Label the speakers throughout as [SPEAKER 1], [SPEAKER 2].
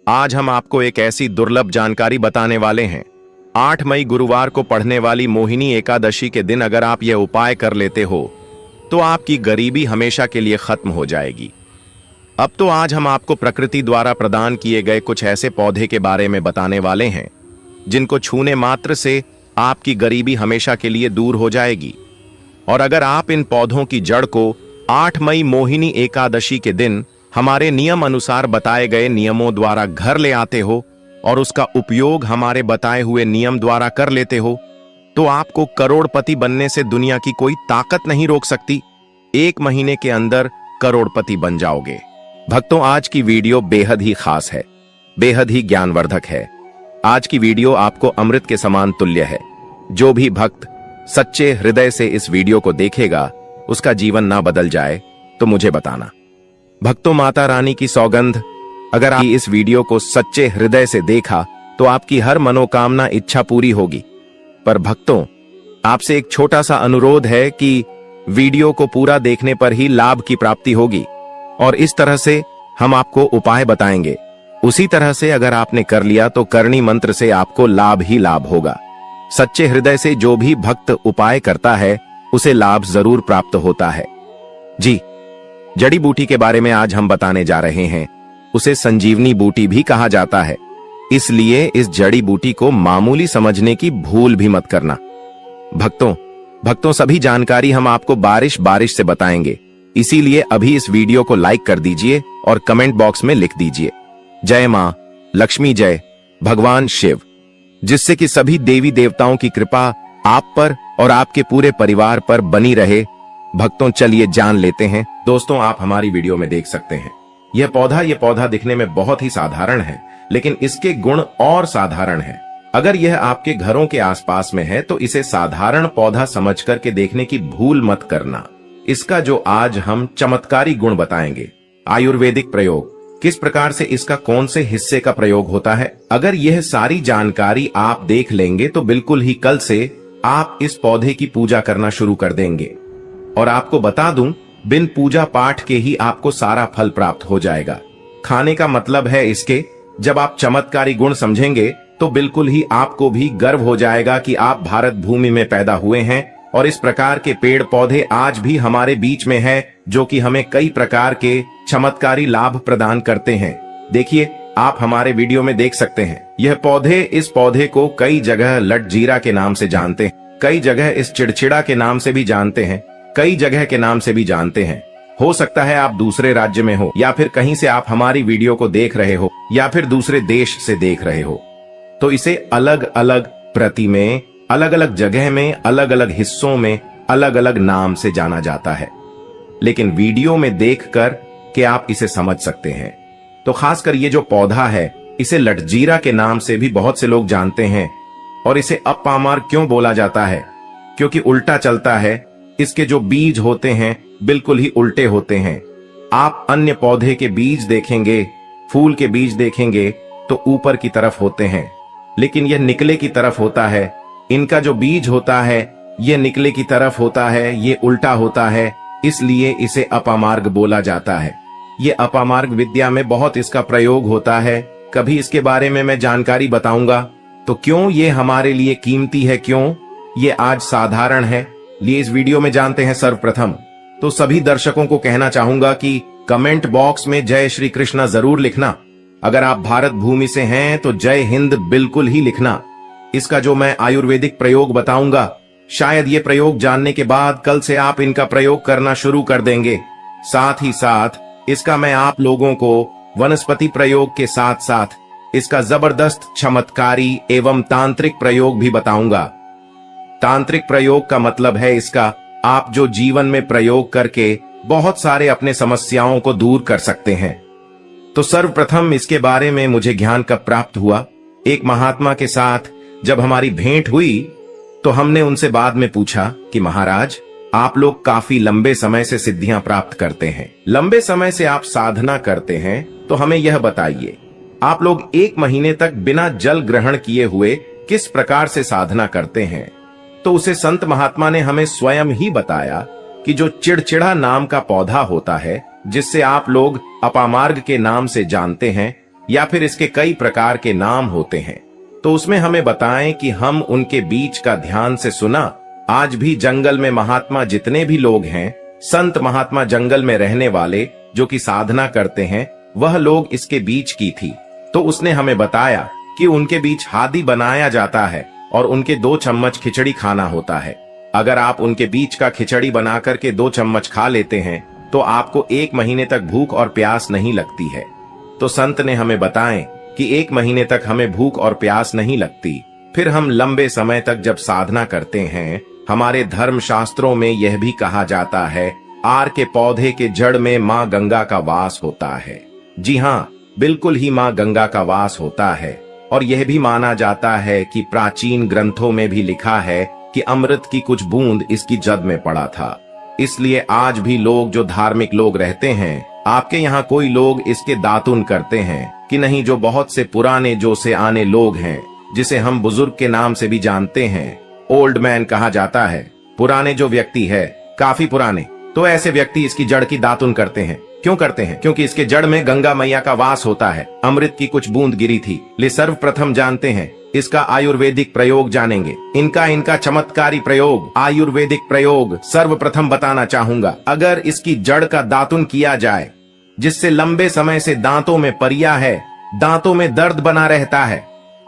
[SPEAKER 1] आज हम आपको एक ऐसी दुर्लभ जानकारी बताने वाले हैं। 8 मई गुरुवार को पढ़ने वाली मोहिनी एकादशी के दिन अगर आप यह उपाय कर लेते हो तो आपकी गरीबी हमेशा के लिए खत्म हो जाएगी। अब तो आज हम आपको प्रकृति द्वारा प्रदान किए गए कुछ ऐसे पौधे के बारे में बताने वाले हैं जिनको छूने मात्र से आपकी गरीबी हमेशा के लिए दूर हो जाएगी। और अगर आप इन पौधों की जड़ को 8 मई मोहिनी एकादशी के दिन हमारे नियम अनुसार बताए गए नियमों द्वारा घर ले आते हो और उसका उपयोग हमारे बताए हुए नियम द्वारा कर लेते हो तो आपको करोड़पति बनने से दुनिया की कोई ताकत नहीं रोक सकती। 1 महीने के अंदर करोड़पति बन जाओगे। भक्तों, आज की वीडियो बेहद ही खास है, बेहद ही ज्ञानवर्धक है। आज की वीडियो आपको अमृत के समान तुल्य है। जो भी भक्त सच्चे हृदय से इस वीडियो को देखेगा उसका जीवन ना बदल जाए तो मुझे बताना। भक्तों, माता रानी की सौगंध, अगर आप इस वीडियो को सच्चे हृदय से देखा तो आपकी हर मनोकामना इच्छा पूरी होगी। पर भक्तों, आपसे एक छोटा सा अनुरोध है कि वीडियो को पूरा देखने पर ही लाभ की प्राप्ति होगी और इस तरह से हम आपको उपाय बताएंगे। उसी तरह से अगर आपने कर लिया तो करणी मंत्र से आपको लाभ ही लाभ होगा। सच्चे हृदय से जो भी भक्त उपाय करता है उसे लाभ जरूर प्राप्त होता है। जी, जड़ी बूटी के बारे में आज हम बताने जा रहे हैं। उसे संजीवनी बूटी भी कहा जाता है, इसलिए इस जड़ी बूटी को मामूली समझने की भूल भी मत करना। भक्तों सभी जानकारी हम आपको बारिश बारिश से बताएंगे, इसीलिए अभी इस वीडियो को लाइक कर दीजिए और कमेंट बॉक्स में लिख दीजिए जय मां लक्ष्मी, जय भगवान शिव, जिससे कि सभी देवी देवताओं की कृपा आप पर और आपके पूरे परिवार पर बनी रहे। भक्तों, चलिए जान लेते हैं। दोस्तों, आप हमारी वीडियो में देख सकते हैं यह पौधा दिखने में बहुत ही साधारण है, लेकिन इसके गुण और साधारण है। अगर यह आपके घरों के आसपास में है तो इसे साधारण पौधा समझ करके देखने की भूल मत करना। इसका जो आज हम चमत्कारी गुण बताएंगे, आयुर्वेदिक प्रयोग, किस प्रकार से इसका कौन से हिस्से का प्रयोग होता है, अगर यह सारी जानकारी आप देख लेंगे तो बिल्कुल ही कल से आप इस पौधे की पूजा करना शुरू कर देंगे। और आपको बता दूं, बिन पूजा पाठ के ही आपको सारा फल प्राप्त हो जाएगा। खाने का मतलब है इसके, जब आप चमत्कारी गुण समझेंगे तो बिल्कुल ही आपको भी गर्व हो जाएगा कि आप भारत भूमि में पैदा हुए हैं और इस प्रकार के पेड़ पौधे आज भी हमारे बीच में है जो कि हमें कई प्रकार के चमत्कारी लाभ प्रदान करते हैं। देखिए, आप हमारे वीडियो में देख सकते हैं यह पौधे, इस पौधे को कई जगह लटजीरा के नाम से जानते हैं, कई जगह इस चिड़चिड़ा के नाम से भी जानते हैं, कई जगह के नाम से भी जानते हैं। हो सकता है आप दूसरे राज्य में हो या फिर कहीं से आप हमारी वीडियो को देख रहे हो या फिर दूसरे देश से देख रहे हो, तो इसे अलग अलग प्रति में, अलग अलग जगह में, अलग अलग हिस्सों में अलग अलग नाम से जाना जाता है। लेकिन वीडियो में देखकर के आप इसे समझ सकते हैं। तो खासकर ये जो पौधा है इसे लटजीरा के नाम से भी बहुत से लोग जानते हैं। और इसे अपामार क्यों बोला जाता है? क्योंकि उल्टा चलता है। इसके जो बीज होते हैं बिल्कुल ही उल्टे होते हैं। आप अन्य पौधे के बीज देखेंगे, फूल के बीज देखेंगे तो ऊपर की तरफ होते हैं, लेकिन यह निकले की तरफ होता है। इनका जो बीज होता है यह निकले की तरफ होता है, ये उल्टा होता है, इसलिए इसे अपामार्ग बोला जाता है। ये अपामार्ग विद्या में बहुत इसका प्रयोग होता है। कभी इसके बारे में मैं जानकारी बताऊंगा। तो क्यों ये हमारे लिए कीमती है, क्यों ये आज साधारण है, लिए इस वीडियो में जानते हैं। सर्वप्रथम तो सभी दर्शकों को कहना चाहूंगा कि कमेंट बॉक्स में जय श्री कृष्णा जरूर लिखना। अगर आप भारत भूमि से हैं तो जय हिंद बिल्कुल ही लिखना। इसका जो मैं आयुर्वेदिक प्रयोग बताऊंगा, शायद ये प्रयोग जानने के बाद कल से आप इनका प्रयोग करना शुरू कर देंगे। साथ ही साथ इसका मैं आप लोगों को वनस्पति प्रयोग के साथ साथ इसका जबरदस्त चमत्कारी एवं तांत्रिक प्रयोग भी बताऊंगा। तांत्रिक प्रयोग का मतलब है इसका आप जो जीवन में प्रयोग करके बहुत सारे अपने समस्याओं को दूर कर सकते हैं। तो सर्वप्रथम इसके बारे में मुझे ज्ञान कब प्राप्त हुआ, एक महात्मा के साथ जब हमारी भेंट हुई तो हमने उनसे बाद में पूछा कि महाराज, आप लोग काफी लंबे समय से सिद्धियां प्राप्त करते हैं, लंबे समय से आप साधना करते हैं, तो हमें यह बताइए आप लोग 1 महीने तक बिना जल ग्रहण किए हुए किस प्रकार से साधना करते हैं। तो उसे संत महात्मा ने हमें स्वयं ही बताया कि जो चिड़चिड़ा नाम का पौधा होता है, जिससे आप लोग अपामार्ग के नाम से जानते हैं, या फिर इसके कई प्रकार के नाम होते हैं, तो उसमें हमें बताएं कि हम उनके बीच का ध्यान से सुना। आज भी जंगल में महात्मा जितने भी लोग हैं, संत महात्मा जंगल में रहने वाले जो कि साधना करते हैं, वह लोग इसके बीच की थी। तो उसने हमें बताया कि उनके बीच हादी बनाया जाता है और उनके 2 चम्मच खिचड़ी खाना होता है। अगर आप उनके बीच का खिचड़ी बना करके 2 चम्मच खा लेते हैं तो आपको 1 महीने तक भूख और प्यास नहीं लगती है। तो संत ने हमें बताएं कि 1 महीने तक हमें भूख और प्यास नहीं लगती। फिर हम लंबे समय तक जब साधना करते हैं, हमारे धर्म शास्त्रों में यह भी कहा जाता है, आर के पौधे के जड़ में माँ गंगा का वास होता है। जी हाँ, बिल्कुल ही माँ गंगा का वास होता है। और यह भी माना जाता है कि प्राचीन ग्रंथों में भी लिखा है कि अमृत की कुछ बूंद इसकी जद में पड़ा था। इसलिए आज भी लोग जो धार्मिक लोग रहते हैं, आपके यहाँ कोई लोग इसके दातुन करते हैं कि नहीं? जो बहुत से पुराने जो से आने लोग हैं, जिसे हम बुजुर्ग के नाम से भी जानते हैं, ओल्ड मैन कहा जाता है। पुराने जो व्यक्ति है, काफी पुराने, तो ऐसे व्यक्ति इसकी जड़ की दातुन करते हैं। क्यों करते हैं? क्योंकि इसके जड़ में गंगा मैया का वास होता है। अमृत की कुछ बूंद गिरी थी। ले सर्वप्रथम जानते हैं इसका आयुर्वेदिक प्रयोग जानेंगे। इनका चमत्कारी प्रयोग, आयुर्वेदिक प्रयोग सर्वप्रथम बताना चाहूंगा। अगर इसकी जड़ का दातुन किया जाए, जिससे लंबे समय से दांतों में परिया है, दांतों में दर्द बना रहता है,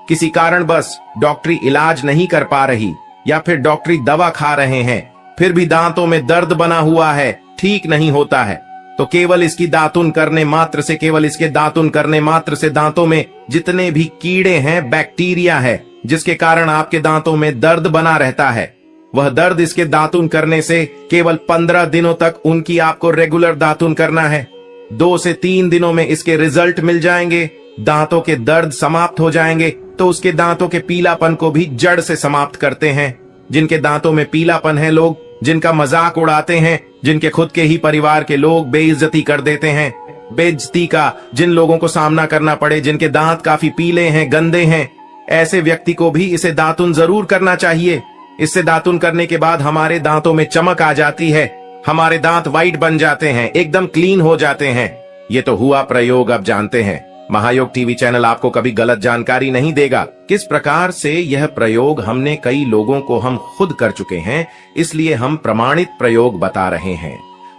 [SPEAKER 1] किसी कारण बस डॉक्टरी इलाज नहीं कर पा रही या फिर डॉक्टरी दवा खा रहे हैं, फिर भी दांतों में दर्द बना हुआ है, ठीक नहीं होता है, तो केवल इसकी दातुन करने मात्र से, केवल इसके दातुन करने मात्र से दांतों में जितने भी कीड़े हैं, बैक्टीरिया है, जिसके कारण आपके दांतों में दर्द बना रहता है, वह दर्द इसके दातुन करने से केवल 15 दिनों तक उनकी आपको रेगुलर दातुन करना है। 2 से 3 दिनों में इसके रिजल्ट मिल जाएंगे, दांतों के दर्द समाप्त हो जाएंगे। तो उसके दांतों के पीलापन को भी जड़ से समाप्त करते हैं। जिनके दांतों में पीलापन है, लोग जिनका मजाक उड़ाते हैं, जिनके खुद के ही परिवार के लोग बेइज्जती कर देते हैं, बेइज्जती का जिन लोगों को सामना करना पड़े, जिनके दांत काफी पीले हैं, गंदे हैं, ऐसे व्यक्ति को भी इसे दातुन जरूर करना चाहिए। इससे दातुन करने के बाद हमारे दांतों में चमक आ जाती है, हमारे दांत वाइट बन जाते हैं, एकदम क्लीन हो जाते हैं। ये तो हुआ प्रयोग, अब जानते हैं। महायोग टीवी चैनल आपको कभी गलत जानकारी नहीं देगा। किस प्रकार से यह प्रयोग हमने कई लोगों को हम खुद कर चुके हैं, इसलिए हम प्रमाणित प्रयोग बता रहे हैं।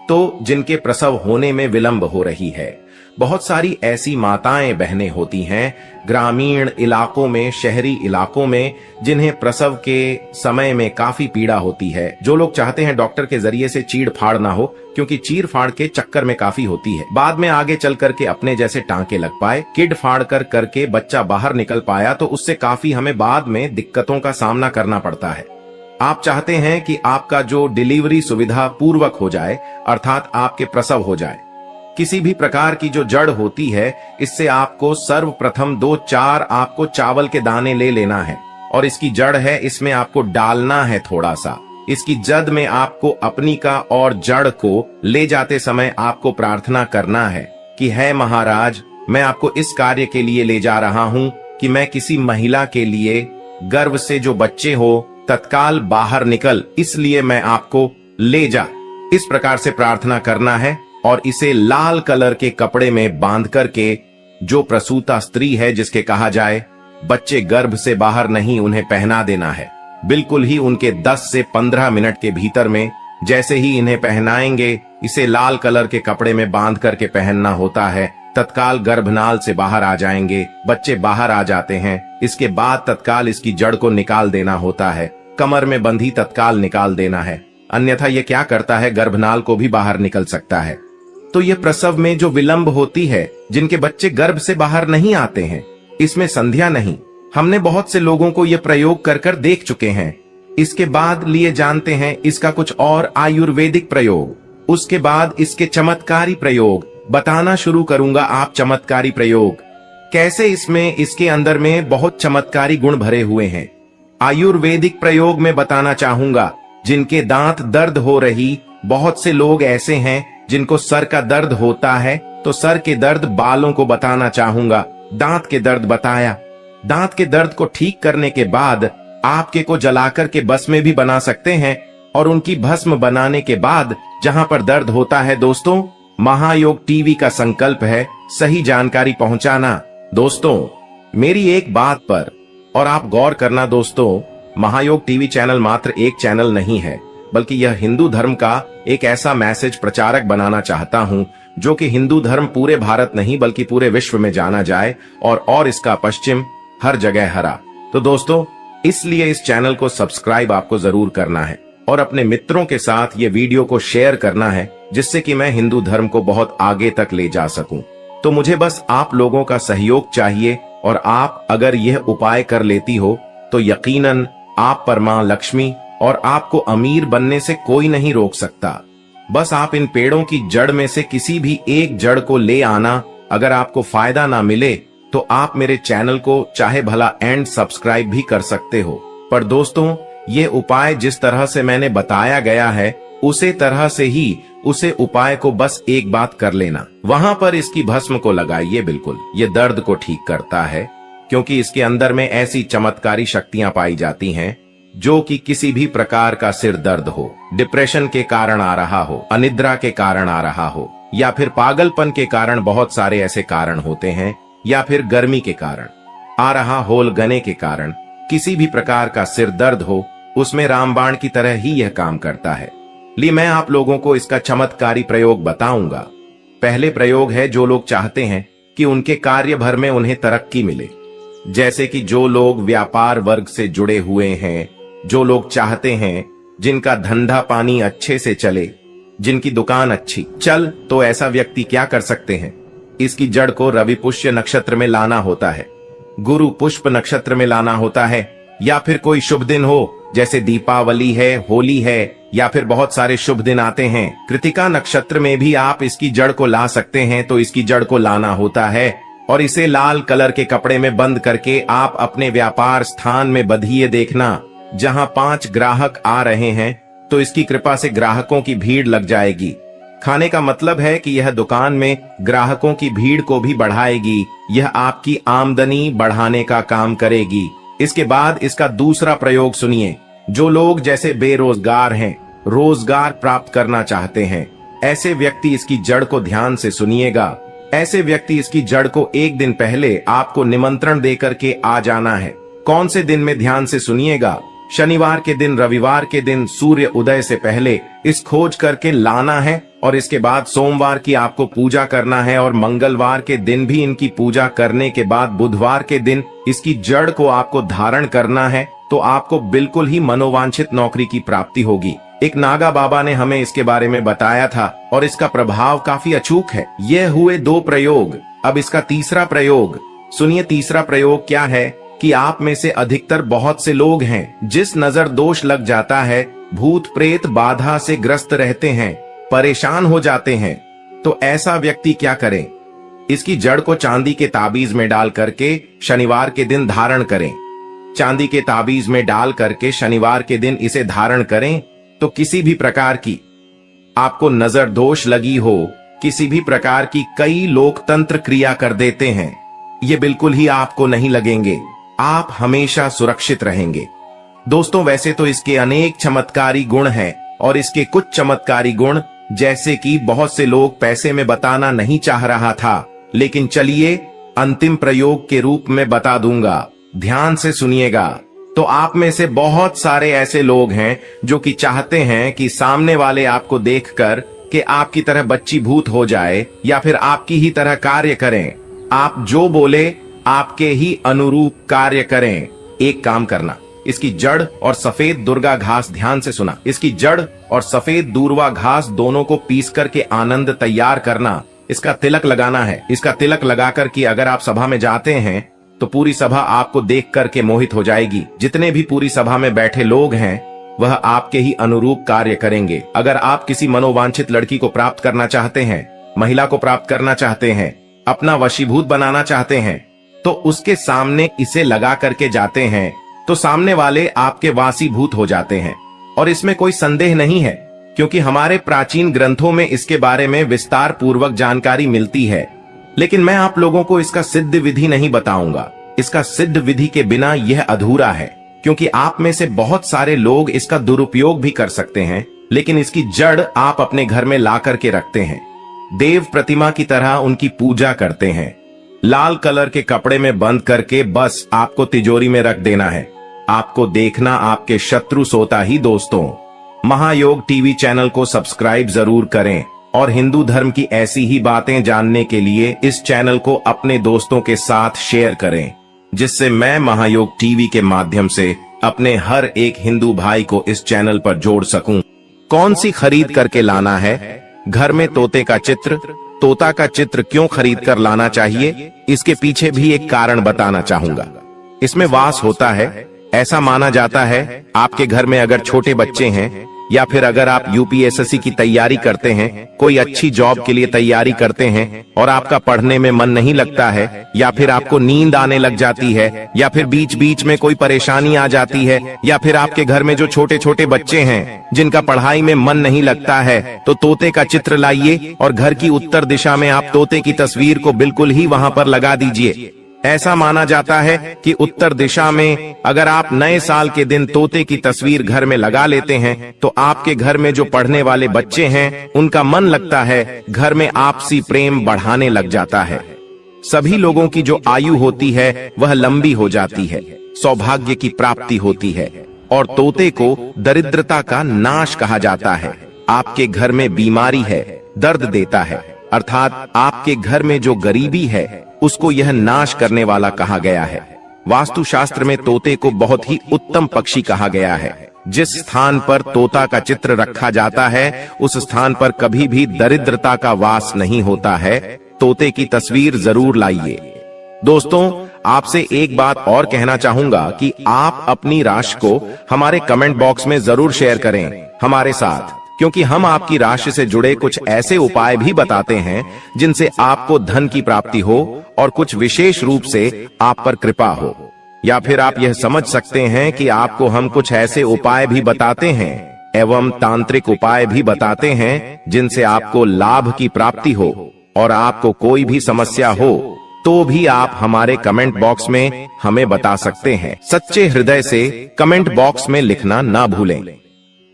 [SPEAKER 1] तो जिनके प्रसव होने में विलंब हो रही है, बहुत सारी ऐसी माताएं बहनें होती हैं ग्रामीण इलाकों में, शहरी इलाकों में, जिन्हें प्रसव के समय में काफी पीड़ा होती है, जो लोग चाहते हैं डॉक्टर के जरिए से चीड़ फाड़ ना हो, क्योंकि चीड़ फाड़ के चक्कर में काफी होती है, बाद में आगे चल करके अपने जैसे टांके लग पाए, किड फाड़ करके बच्चा बाहर निकल पाया, तो उससे काफी हमें बाद में दिक्कतों का सामना करना पड़ता है। आप चाहते हैं कि आपका जो डिलीवरी सुविधा पूर्वक हो जाए, अर्थात आपके प्रसव हो जाए। किसी भी प्रकार की जो जड़ होती है, इससे आपको सर्वप्रथम 2-4 आपको चावल के दाने ले लेना है, और इसकी जड़ है, इसमें आपको डालना है थोड़ा सा। इसकी जद में आपको अपनी का और जड़ को ले जाते समय आपको प्रार्थना करना है कि है महाराज, मैं आपको इस कार्य के लिए ले जा रहा हूं कि मैं किसी महिला के लिए गर्भ से जो बच्चे हो तत्काल बाहर निकल, इसलिए मैं आपको ले जा। इस प्रकार से प्रार्थना करना है और इसे लाल कलर के कपड़े में बांध करके, जो प्रसूता स्त्री है, जिसके कहा जाए बच्चे गर्भ से बाहर नहीं, उन्हें पहना देना है। बिल्कुल ही उनके 10 से 15 मिनट के भीतर में, जैसे ही इन्हें पहनाएंगे, इसे लाल कलर के कपड़े में बांध करके पहनना होता है, तत्काल गर्भनाल से बाहर आ जाएंगे, बच्चे बाहर आ जाते हैं। इसके बाद तत्काल इसकी जड़ को निकाल देना होता है, कमर में बंधी तत्काल निकाल देना है, अन्यथा ये क्या करता है, गर्भनाल को भी बाहर निकल सकता है। तो ये प्रसव में जो विलंब होती है, जिनके बच्चे गर्भ से बाहर नहीं आते हैं, इसमें संध्या नहीं। हमने बहुत से लोगों को ये प्रयोग कर देख चुके हैं। इसके बाद लिए जानते हैं इसका कुछ और आयुर्वेदिक प्रयोग। उसके बाद इसके चमत्कारी प्रयोग बताना शुरू करूंगा। आप चमत्कारी प्रयोग कैसे, इसमें इसके अंदर में बहुत चमत्कारी गुण भरे हुए हैं। आयुर्वेदिक प्रयोग में बताना चाहूंगा, जिनके दांत दर्द हो रही, बहुत से लोग ऐसे हैं जिनको सर का दर्द होता है, तो सर के दर्द बालों को बताना चाहूंगा। दांत के दर्द बताया, दांत के दर्द को ठीक करने के बाद आपके को जलाकर के भस्म भी बना सकते हैं, और उनकी भस्म बनाने के बाद जहां पर दर्द होता है, दोस्तों, महायोग टीवी का संकल्प है सही जानकारी पहुंचाना। दोस्तों, मेरी एक बात पर और आप गौर करना दोस्तों, महायोग टीवी चैनल मात्र एक चैनल नहीं है, बल्कि यह हिंदू धर्म का एक ऐसा मैसेज प्रचारक बनाना चाहता हूं जो कि हिंदू धर्म पूरे भारत नहीं बल्कि पूरे विश्व में जाना जाए और इसका पश्चिम हर जगह हरा। तो दोस्तों, इसलिए इस चैनल को सब्सक्राइब आपको जरूर करना है और अपने मित्रों के साथ ये वीडियो को शेयर करना है, जिससे कि मैं हिंदू धर्म को बहुत आगे तक ले जा सकूं। तो मुझे बस आप लोगों का सहयोग चाहिए और आप अगर यह उपाय कर लेती हो तो यकीनन आप पर मां लक्ष्मी और आपको अमीर बनने से कोई नहीं रोक सकता। बस आप इन पेड़ों की जड़ में से किसी भी एक जड़ को ले आना। अगर आपको फायदा ना मिले तो आप मेरे चैनल को चाहे भला एंड सब्सक्राइब भी कर सकते हो, पर दोस्तों ये उपाय जिस तरह से मैंने बताया गया है उसे तरह से ही उसे उपाय को बस एक बात कर लेना, वहां पर इसकी भस्म को लगाइए। बिल्कुल ये दर्द को ठीक करता है, क्योंकि इसके अंदर में ऐसी चमत्कारी शक्तियां पाई जाती हैं जो कि किसी भी प्रकार का सिर दर्द हो, डिप्रेशन के कारण आ रहा हो, अनिद्रा के कारण आ रहा हो, या फिर पागलपन के कारण, बहुत सारे ऐसे कारण होते हैं, या फिर गर्मी के कारण आ रहा होल गने के कारण किसी भी प्रकार का सिर दर्द हो, उसमें रामबाण की तरह ही यह काम करता है। लिए मैं आप लोगों को इसका चमत्कारी प्रयोग बताऊंगा। पहले प्रयोग है जो लोग चाहते हैं कि उनके कार्य भर में उन्हें तरक्की मिले, जैसे कि जो लोग व्यापार वर्ग से जुड़े हुए हैं, जो लोग चाहते हैं जिनका धंधा पानी अच्छे से चले, जिनकी दुकान अच्छी चल, तो ऐसा व्यक्ति क्या कर सकते हैं, इसकी जड़ को रवि पुष्य नक्षत्र में लाना होता है, गुरु पुष्प नक्षत्र में लाना होता है, या फिर कोई शुभ दिन हो जैसे दीपावली है, होली है, या फिर बहुत सारे शुभ दिन आते हैं। कृतिका नक्षत्र में भी आप इसकी जड़ को ला सकते हैं। तो इसकी जड़ को लाना होता है और इसे लाल कलर के कपड़े में बंद करके आप अपने व्यापार स्थान में बंधिए। देखना जहां 5 ग्राहक आ रहे हैं तो इसकी कृपा से ग्राहकों की भीड़ लग जाएगी। खाने का मतलब है कि यह दुकान में ग्राहकों की भीड़ को भी बढ़ाएगी, यह आपकी आमदनी बढ़ाने का काम करेगी। इसके बाद इसका दूसरा प्रयोग सुनिए। जो लोग जैसे बेरोजगार हैं, रोजगार प्राप्त करना चाहते हैं, ऐसे व्यक्ति इसकी जड़ को ध्यान से सुनिएगा। ऐसे व्यक्ति इसकी जड़ को एक दिन पहले आपको निमंत्रण देकर के आ जाना है। कौन से दिन में, ध्यान से सुनिएगा। शनिवार के दिन, रविवार के दिन सूर्य उदय से पहले इस खोज करके लाना है और इसके बाद सोमवार की आपको पूजा करना है और मंगलवार के दिन भी इनकी पूजा करने के बाद बुधवार के दिन इसकी जड़ को आपको धारण करना है। तो आपको बिल्कुल ही मनोवांछित नौकरी की प्राप्ति होगी। एक नागा बाबा ने हमें इसके बारे में बताया था और इसका प्रभाव काफी अचूक है। यह हुए 2 प्रयोग। अब इसका तीसरा प्रयोग सुनिए। तीसरा प्रयोग क्या है कि आप में से अधिकतर बहुत से लोग हैं जिस नजर दोष लग जाता है, भूत प्रेत बाधा से ग्रस्त रहते हैं, परेशान हो जाते हैं। तो ऐसा व्यक्ति क्या करे, इसकी जड़ को चांदी के ताबीज में डाल करके शनिवार के दिन धारण करें। चांदी के ताबीज में डाल करके शनिवार के दिन इसे धारण करें तो किसी भी प्रकार की आपको नजर दोष लगी हो, किसी भी प्रकार की, कई लोग तंत्र क्रिया कर देते हैं, ये बिल्कुल ही आपको नहीं लगेंगे। आप हमेशा सुरक्षित रहेंगे। दोस्तों वैसे तो इसके अनेक चमत्कारी गुण हैं और इसके कुछ चमत्कारी गुण जैसे कि बहुत से लोग पैसे में बताना नहीं चाह रहा था, लेकिन चलिए अंतिम प्रयोग के रूप में बता दूंगा। ध्यान से सुनिएगा। तो आप में से बहुत सारे ऐसे लोग हैं जो कि चाहते हैं कि सामने वाले आपको देखकर कि आपकी तरह बच्ची भूत हो जाए या फिर आपकी ही तरह कार्य करें। आप जो बोले आपके ही अनुरूप कार्य करें। एक काम करना, इसकी जड़ और सफेद दुर्गा घास, ध्यान से सुना, इसकी जड़ और सफेद दूर्वा घास दोनों को पीस करके आनंद तैयार करना। इसका तिलक लगाना है। इसका तिलक लगाकर कि अगर आप सभा में जाते हैं तो पूरी सभा आपको देख करके मोहित हो जाएगी। जितने भी पूरी सभा में बैठे लोग हैं वह आपके ही अनुरूप कार्य करेंगे। अगर आप किसी मनोवांछित लड़की को प्राप्त करना चाहते हैं, महिला को प्राप्त करना चाहते हैं, अपना वशीभूत बनाना चाहते हैं, तो उसके सामने इसे लगा करके जाते हैं तो सामने वाले आपके वासीभूत हो जाते हैं। और इसमें कोई संदेह नहीं है, क्योंकि हमारे प्राचीन ग्रंथों में इसके बारे में विस्तार पूर्वक जानकारी मिलती है। लेकिन मैं आप लोगों को इसका सिद्ध विधि नहीं बताऊंगा। इसका सिद्ध विधि के बिना यह अधूरा है, क्योंकि आप में से बहुत सारे लोग इसका दुरुपयोग भी कर सकते हैं, लेकिन इसकी जड़ आप अपने घर में ला करके रखते हैं, देव प्रतिमा की तरह उनकी पूजा करते हैं, लाल कलर के कपड़े में बंद करके बस आपको तिजोरी में रख देना है। आपको देखना आपके शत्रु सोता ही दोस्तों। महायोग टीवी चैनल को सब्सक्राइब जरूर करें और हिंदू धर्म की ऐसी ही बातें जानने के लिए इस चैनल को अपने दोस्तों के साथ शेयर करें, जिससे मैं महायोग टीवी के माध्यम से अपने हर एक हिंदू भाई को इस चैनल पर जोड़ सकूं। कौन सी खरीद करके लाना है? घर में तोते का चित्र। तोता का चित्र क्यों खरीद कर लाना चाहिए, इसके पीछे भी एक कारण बताना चाहूंगा। इसमें वास होता है। ऐसा माना जाता है आपके घर में अगर छोटे बच्चे हैं या फिर अगर आप यूपीएससी की तैयारी करते हैं, कोई अच्छी जॉब के लिए तैयारी करते हैं और आपका पढ़ने में मन नहीं लगता है, या फिर आपको नींद आने लग जाती है, या फिर बीच बीच में कोई परेशानी आ जाती है, या फिर आपके घर में जो छोटे छोटे बच्चे हैं जिनका पढ़ाई में मन नहीं लगता है, तो तोते का चित्र लाइए और घर की उत्तर दिशा में आप तोते की तस्वीर को बिल्कुल ही वहां पर लगा दीजिए। ऐसा माना जाता है कि उत्तर दिशा में अगर आप नए साल के दिन तोते की तस्वीर घर में लगा लेते हैं तो आपके घर में जो पढ़ने वाले बच्चे हैं उनका मन लगता है, घर में आपसी प्रेम बढ़ाने लग जाता है। सभी लोगों की जो आयु होती है वह लंबी हो जाती है, सौभाग्य की प्राप्ति होती है, और तोते को दरिद्रता का नाश कहा जाता है। आपके घर में बीमारी है, दर्द देता है, अर्थात आपके घर में जो गरीबी है उसको यह नाश करने वाला कहा गया है। वास्तुशास्त्र में तोते को बहुत ही उत्तम पक्षी कहा गया है। जिस स्थान पर तोता का चित्र रखा जाता है उस स्थान पर कभी भी दरिद्रता का वास नहीं होता है। तोते की तस्वीर जरूर लाइए। दोस्तों, आपसे एक बात और कहना चाहूंगा कि आप अपनी राशि को हमारे कमेंट बॉक्स में जरूर शेयर करें हमारे साथ, क्योंकि हम आपकी राशि से जुड़े कुछ ऐसे उपाय भी बताते हैं जिनसे आपको धन की प्राप्ति हो और कुछ विशेष रूप से आप पर कृपा हो। या फिर आप यह समझ सकते हैं कि आपको हम कुछ ऐसे उपाय भी बताते हैं एवं तांत्रिक उपाय भी बताते हैं जिनसे आपको लाभ की प्राप्ति हो और आपको कोई भी समस्या हो तो भी आप हमारे कमेंट बॉक्स में हमें बता सकते हैं। सच्चे हृदय से कमेंट बॉक्स में लिखना ना भूलें।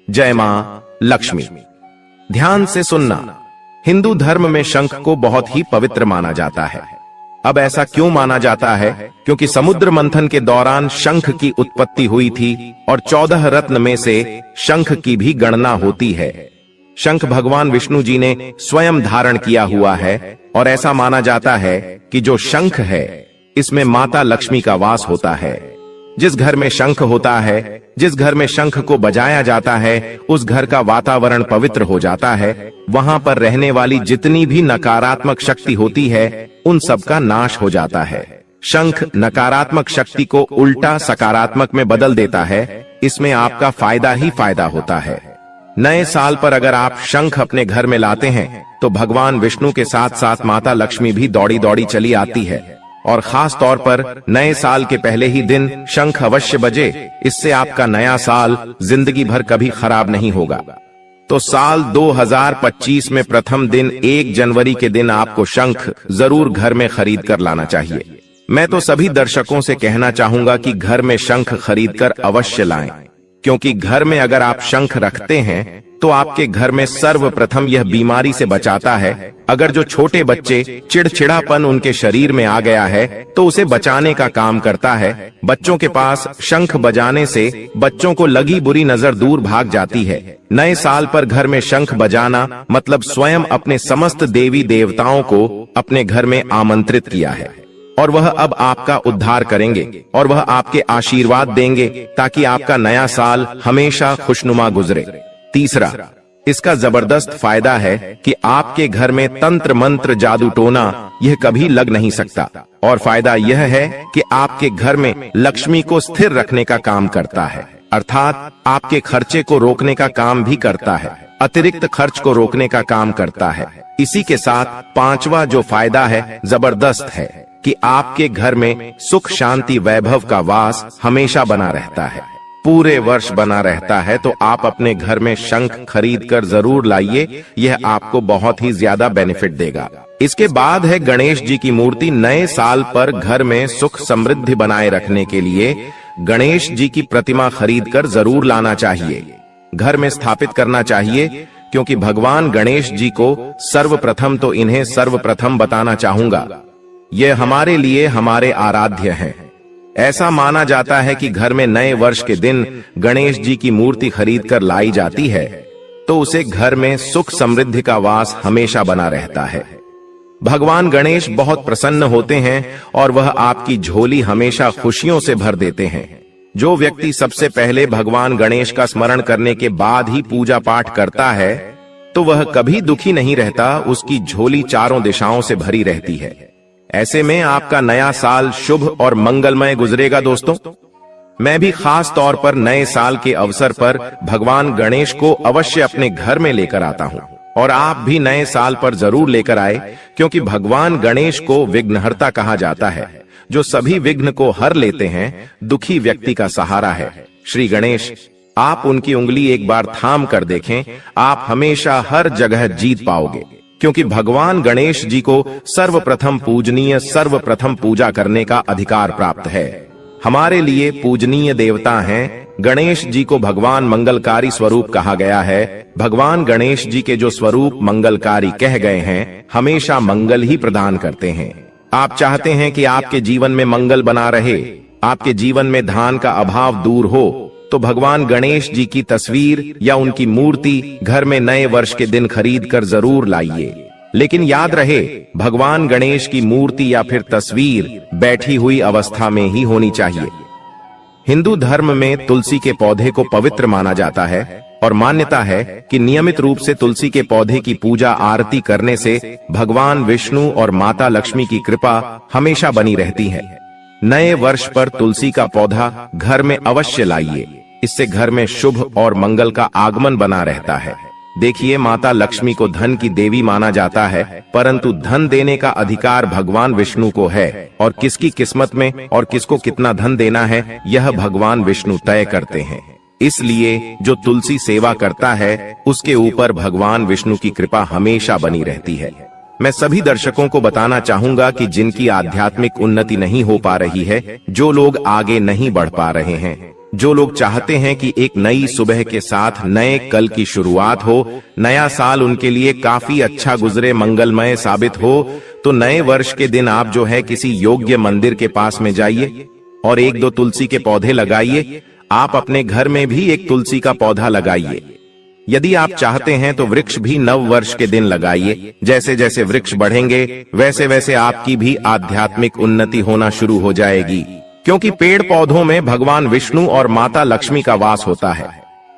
[SPEAKER 1] जय मां लक्ष्मी। ध्यान से सुनना, हिंदू धर्म में शंख को बहुत ही पवित्र माना जाता है। अब ऐसा क्यों माना जाता है? क्योंकि समुद्र मंथन के दौरान शंख की उत्पत्ति हुई थी और 14 रत्न में से शंख की भी गणना होती है। शंख भगवान विष्णु जी ने स्वयं धारण किया हुआ है और ऐसा माना जाता है कि जो शंख है इसमें माता लक्ष्मी का वास होता है। जिस घर में शंख होता है, जिस घर में शंख को बजाया जाता है, उस घर का वातावरण पवित्र हो जाता है। वहां पर रहने वाली जितनी भी नकारात्मक शक्ति होती है उन सब का नाश हो जाता है। शंख नकारात्मक शक्ति को उल्टा सकारात्मक में बदल देता है। इसमें आपका फायदा ही फायदा होता है। नए साल पर अगर आप शंख अपने घर में लाते हैं तो भगवान विष्णु के साथ साथ माता लक्ष्मी भी दौड़ी दौड़ी चली आती है, और खास तौर पर नए साल के पहले ही दिन शंख अवश्य बजे। इससे आपका नया साल जिंदगी भर कभी खराब नहीं होगा। तो साल 2025 में प्रथम दिन 1 जनवरी के दिन आपको शंख जरूर घर में खरीद कर लाना चाहिए। मैं तो सभी दर्शकों से कहना चाहूंगा कि घर में शंख खरीद कर अवश्य लाएं, क्योंकि घर में अगर आप शंख रखते हैं तो आपके घर में सर्वप्रथम यह बीमारी से बचाता है। अगर जो छोटे बच्चे चिड़चिड़ापन उनके शरीर में आ गया है तो उसे बचाने का काम करता है। बच्चों के पास शंख बजाने से बच्चों को लगी बुरी नजर दूर भाग जाती है। नए साल पर घर में शंख बजाना मतलब स्वयं अपने समस्त देवी देवताओं को अपने घर में आमंत्रित किया है, और वह अब आपका उद्धार करेंगे और वह आपके आशीर्वाद देंगे ताकि आपका नया साल हमेशा खुशनुमा गुजरे। तीसरा, इसका जबरदस्त फायदा है कि आपके घर में तंत्र मंत्र जादू टोना यह कभी लग नहीं सकता, और फायदा यह है कि आपके घर में लक्ष्मी को स्थिर रखने का काम करता है, अर्थात आपके खर्चे को रोकने का काम भी करता है, अतिरिक्त खर्च को रोकने का काम करता है। इसी के साथ पांचवा जो फायदा है जबरदस्त है कि आपके घर में सुख शांति वैभव का वास हमेशा बना रहता है, पूरे वर्ष बना रहता है। तो आप अपने घर में शंख खरीद कर जरूर लाइए, यह आपको बहुत ही ज्यादा बेनिफिट देगा। इसके बाद है गणेश जी की मूर्ति। नए साल पर घर में सुख समृद्धि बनाए रखने के लिए गणेश जी की प्रतिमा खरीद कर जरूर लाना चाहिए, घर में स्थापित करना चाहिए, क्योंकि भगवान गणेश जी को सर्वप्रथम तो इन्हें सर्वप्रथम बताना चाहूंगा ये हमारे लिए हमारे आराध्य हैं। ऐसा माना जाता है कि घर में नए वर्ष के दिन गणेश जी की मूर्ति खरीद कर लाई जाती है तो उसे घर में सुख समृद्धि का वास हमेशा बना रहता है। भगवान गणेश बहुत प्रसन्न होते हैं और वह आपकी झोली हमेशा खुशियों से भर देते हैं। जो व्यक्ति सबसे पहले भगवान गणेश का स्मरण करने के बाद ही पूजा पाठ करता है तो वह कभी दुखी नहीं रहता, उसकी झोली चारों दिशाओं से भरी रहती है। ऐसे में आपका नया साल शुभ और मंगलमय गुजरेगा। दोस्तों, मैं भी खास तौर पर नए साल के अवसर पर भगवान गणेश को अवश्य अपने घर में लेकर आता हूँ और आप भी नए साल पर जरूर लेकर आए, क्योंकि भगवान गणेश को विघ्नहर्ता कहा जाता है, जो सभी विघ्न को हर लेते हैं, दुखी व्यक्ति का सहारा है। श्री गणेश, आप उनकी उंगली एक बार थाम कर देखें, आप हमेशा हर जगह जीत पाओगे, क्योंकि भगवान गणेश जी को सर्वप्रथम पूजनीय, सर्वप्रथम पूजा करने का अधिकार प्राप्त है। हमारे लिए पूजनीय देवता हैं। गणेश जी को भगवान मंगलकारी स्वरूप कहा गया है। भगवान गणेश जी के जो स्वरूप मंगलकारी कह गए हैं, हमेशा मंगल ही प्रदान करते हैं। आप चाहते हैं कि आपके जीवन में मंगल बना रहे, आपके जीवन में धन का अभाव दूर हो, तो भगवान गणेश जी की तस्वीर या उनकी मूर्ति घर में नए वर्ष के दिन खरीद कर जरूर लाइए। लेकिन याद रहे, भगवान गणेश की मूर्ति या फिर तस्वीर बैठी हुई अवस्था में ही होनी चाहिए। हिंदू धर्म में तुलसी के पौधे को पवित्र माना जाता है और मान्यता है कि नियमित रूप से तुलसी के पौधे की पूजा आरती करने से भगवान विष्णु और माता लक्ष्मी की कृपा हमेशा बनी रहती है। नए वर्ष पर तुलसी का पौधा घर में अवश्य लाइए, इससे घर में शुभ और मंगल का आगमन बना रहता है। देखिए, माता लक्ष्मी को धन की देवी माना जाता है, परंतु धन देने का अधिकार भगवान विष्णु को है और किसकी किस्मत में और किसको कितना धन देना है, यह भगवान विष्णु तय करते हैं। इसलिए जो तुलसी सेवा करता है, उसके ऊपर भगवान विष्णु की कृपा हमेशा बनी रहती है। मैं सभी दर्शकों को बताना चाहूंगा कि जिनकी आध्यात्मिक उन्नति नहीं हो पा रही है, जो लोग आगे नहीं बढ़ पा रहे हैं, जो लोग चाहते हैं कि एक नई सुबह के साथ नए कल की शुरुआत हो, नया साल उनके लिए काफी अच्छा गुजरे, मंगलमय साबित हो, तो नए वर्ष के दिन आप जो है किसी योग्य मंदिर के पास में जाइए और एक दो तुलसी के पौधे लगाइए। आप अपने घर में भी एक तुलसी का पौधा लगाइए। यदि आप चाहते हैं तो वृक्ष भी नव वर्ष के दिन लगाइए। जैसे जैसे वृक्ष बढ़ेंगे वैसे वैसे आपकी भी आध्यात्मिक उन्नति होना शुरू हो जाएगी, क्योंकि पेड़ पौधों में भगवान विष्णु और माता लक्ष्मी का वास होता है।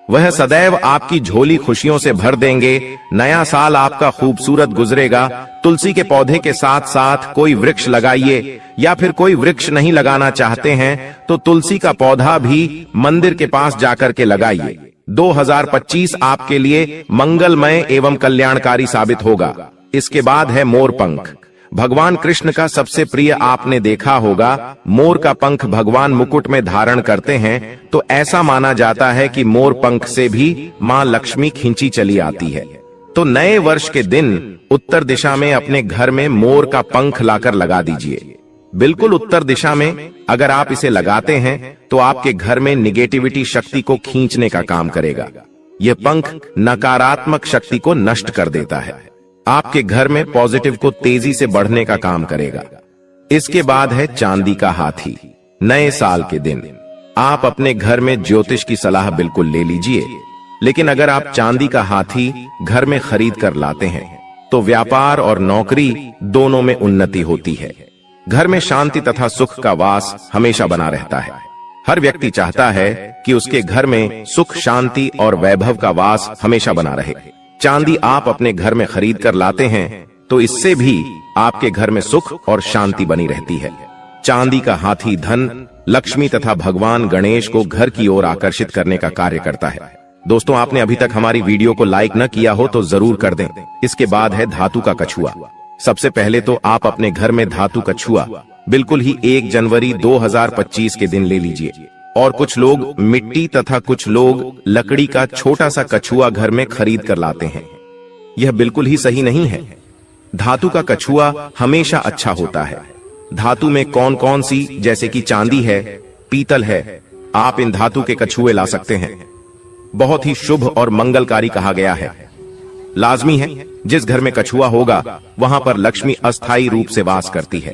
[SPEAKER 1] वह सदैव आपकी झोली खुशियों से भर देंगे। नया साल आपका खूबसूरत गुजरेगा। तुलसी के पौधे के साथ साथ कोई वृक्ष लगाइए, या फिर कोई वृक्ष नहीं लगाना चाहते हैं तो तुलसी का पौधा भी मंदिर के पास जाकर के लगाइए। 2025 आपके लिए मंगलमय एवं कल्याणकारी साबित होगा। इसके बाद है मोर पंख। भगवान कृष्ण का सबसे प्रिय आपने देखा होगा, मोर का पंख भगवान मुकुट में धारण करते हैं, तो ऐसा माना जाता है कि मोर पंख से भी मां लक्ष्मी खींची चली आती है। तो नए वर्ष के दिन उत्तर दिशा में अपने घर में मोर का पंख लाकर लगा दीजिए। बिल्कुल उत्तर दिशा में अगर आप इसे लगाते हैं तो आपके घर में निगेटिविटी शक्ति को खींचने का काम करेगा। यह पंख नकारात्मक शक्ति को नष्ट कर देता है। आपके घर में पॉजिटिव को तेजी से बढ़ने का काम करेगा। इसके बाद है चांदी का हाथी। नए साल के दिन आप अपने घर में ज्योतिष की सलाह बिल्कुल ले लीजिए, लेकिन अगर आप चांदी का हाथी घर में खरीद कर लाते हैं तो व्यापार और नौकरी दोनों में उन्नति होती है। घर में शांति तथा सुख का वास हमेशा बना रहता है। हर व्यक्ति चाहता है कि उसके घर में सुख, शांति और वैभव का वास हमेशा बना रहे। चांदी आप अपने घर में खरीद कर लाते हैं तो इससे भी आपके घर में सुख और शांति बनी रहती है। चांदी का हाथी धन, लक्ष्मी तथा भगवान गणेश को घर की ओर आकर्षित करने का कार्य करता है। दोस्तों, आपने अभी तक हमारी वीडियो को लाइक न किया हो तो जरूर कर दें। इसके बाद है धातु का कछुआ। सबसे पहले तो आप अपने घर में धातु कछुआ बिल्कुल ही 1 जनवरी 2025 के दिन ले लीजिए। और कुछ लोग मिट्टी तथा कुछ लोग लकड़ी का छोटा सा कछुआ घर में खरीद कर लाते हैं। यह बिल्कुल ही सही नहीं है। धातु का कछुआ हमेशा अच्छा होता है। धातु में कौन कौन सी, जैसे कि चांदी है, पीतल है, आप इन धातु के कछुए ला सकते हैं। बहुत ही शुभ और मंगलकारी कहा गया है। लाजमी है जिस घर में कछुआ होगा वहां पर लक्ष्मी अस्थायी रूप से वास करती है।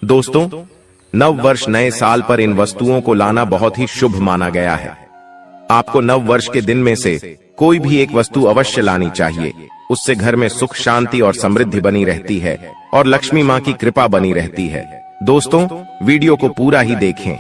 [SPEAKER 1] दोस्तों, नव वर्ष नए साल पर इन वस्तुओं को लाना बहुत ही शुभ माना गया है। आपको नव वर्ष के दिन में से कोई भी एक वस्तु अवश्य लानी चाहिए। उससे घर में सुख, शांति और समृद्धि बनी रहती है और लक्ष्मी माँ की कृपा बनी रहती है। दोस्तों, वीडियो को पूरा ही देखें,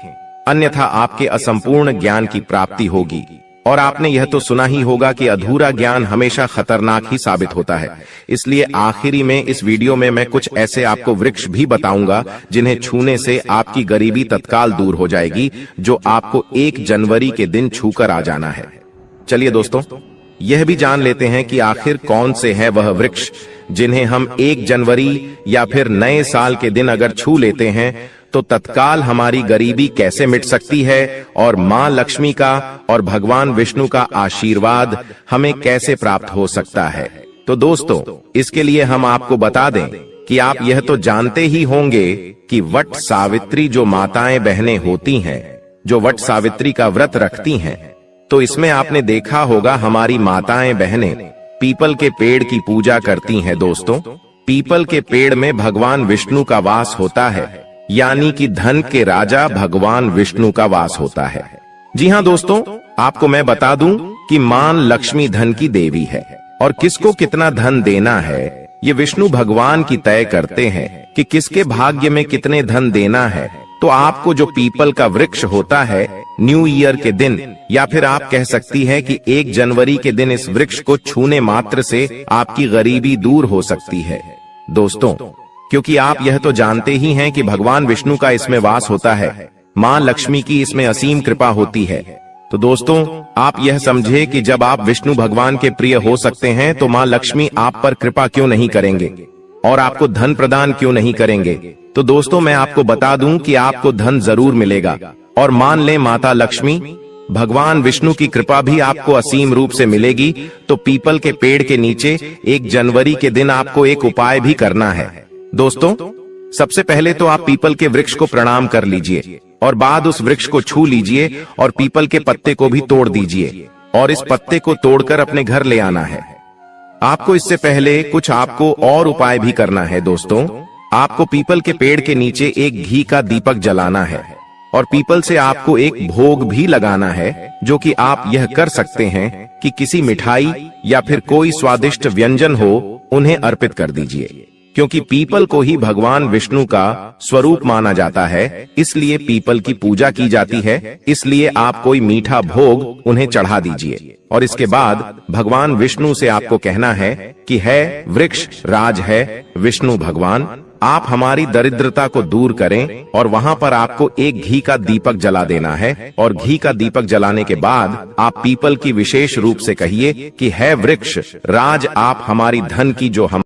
[SPEAKER 1] अन्यथा आपके असंपूर्ण ज्ञान की प्राप्ति होगी। और आपने यह तो सुना ही होगा कि अधूरा ज्ञान हमेशा खतरनाक ही साबित होता है। इसलिए आखिरी में इस वीडियो में मैं कुछ ऐसे आपको वृक्ष भी बताऊंगा जिन्हें छूने से आपकी गरीबी तत्काल दूर हो जाएगी, जो आपको 1 जनवरी के दिन छूकर आ जाना है। चलिए दोस्तों, यह भी जान लेते हैं कि आखिर कौन से है वह वृक्ष जिन्हें हम 1 जनवरी या फिर नए साल के दिन अगर छू लेते हैं तो तत्काल हमारी गरीबी कैसे मिट सकती है और मां लक्ष्मी का और भगवान विष्णु का आशीर्वाद हमें कैसे प्राप्त हो सकता है। तो दोस्तों, इसके लिए हम आपको बता दें कि आप यह तो जानते ही होंगे कि वट सावित्री जो माताएं बहनें होती हैं, जो वट सावित्री का व्रत रखती हैं, तो इसमें आपने देखा होगा हमारी माताएं बहनें पीपल के पेड़ की पूजा करती हैं। दोस्तों, पीपल के पेड़ में भगवान विष्णु का वास होता है, यानी कि धन के राजा भगवान विष्णु का वास होता है। जी हाँ दोस्तों, आपको मैं बता दूं कि मां लक्ष्मी धन की देवी है और किसको कितना धन देना है ये विष्णु भगवान की तय करते हैं कि किसके भाग्य में कितने धन देना है। तो आपको जो पीपल का वृक्ष होता है, न्यू ईयर के दिन या फिर आप कह सकती है कि 1 जनवरी के दिन इस वृक्ष को छूने मात्र से आपकी गरीबी दूर हो सकती है। दोस्तों, क्योंकि आप यह तो जानते ही हैं कि भगवान विष्णु का इसमें वास होता है, मां लक्ष्मी की इसमें असीम कृपा होती है। तो दोस्तों, आप यह समझे कि जब आप विष्णु भगवान के प्रिय हो सकते हैं तो मां लक्ष्मी आप पर कृपा क्यों नहीं करेंगे और आपको धन प्रदान क्यों नहीं करेंगे। तो दोस्तों, मैं आपको बता दूं कि आपको धन जरूर मिलेगा और मान लें माता लक्ष्मी भगवान विष्णु की कृपा भी आपको असीम रूप से मिलेगी। तो पीपल के पेड़ के नीचे 1 जनवरी के दिन आपको एक उपाय भी करना है। दोस्तों, सबसे पहले तो आप पीपल के वृक्ष को प्रणाम कर लीजिए और बाद उस वृक्ष को छू लीजिए और पीपल के पत्ते को भी तोड़ दीजिए और इस पत्ते को तोड़कर अपने घर ले आना है। आपको इससे पहले कुछ आपको और उपाय भी करना है। दोस्तों, आपको पीपल के पेड़ के नीचे एक घी का दीपक जलाना है और पीपल से आपको एक भोग भी लगाना है, जो कि आप यह कर सकते हैं कि किसी मिठाई या फिर कोई स्वादिष्ट व्यंजन हो उन्हें अर्पित कर दीजिए। क्योंकि पीपल को ही भगवान विष्णु का स्वरूप माना जाता है, इसलिए पीपल की पूजा की जाती है। इसलिए आप कोई मीठा भोग उन्हें चढ़ा दीजिए और इसके बाद भगवान विष्णु से आपको कहना है कि है वृक्ष राज है विष्णु भगवान, आप हमारी दरिद्रता को दूर करें। और वहां पर आपको एक घी का दीपक जला देना है और घी का दीपक जलाने के बाद आप पीपल की विशेष रूप से कहिए कि है वृक्ष राज, आप हमारी धन की जो हम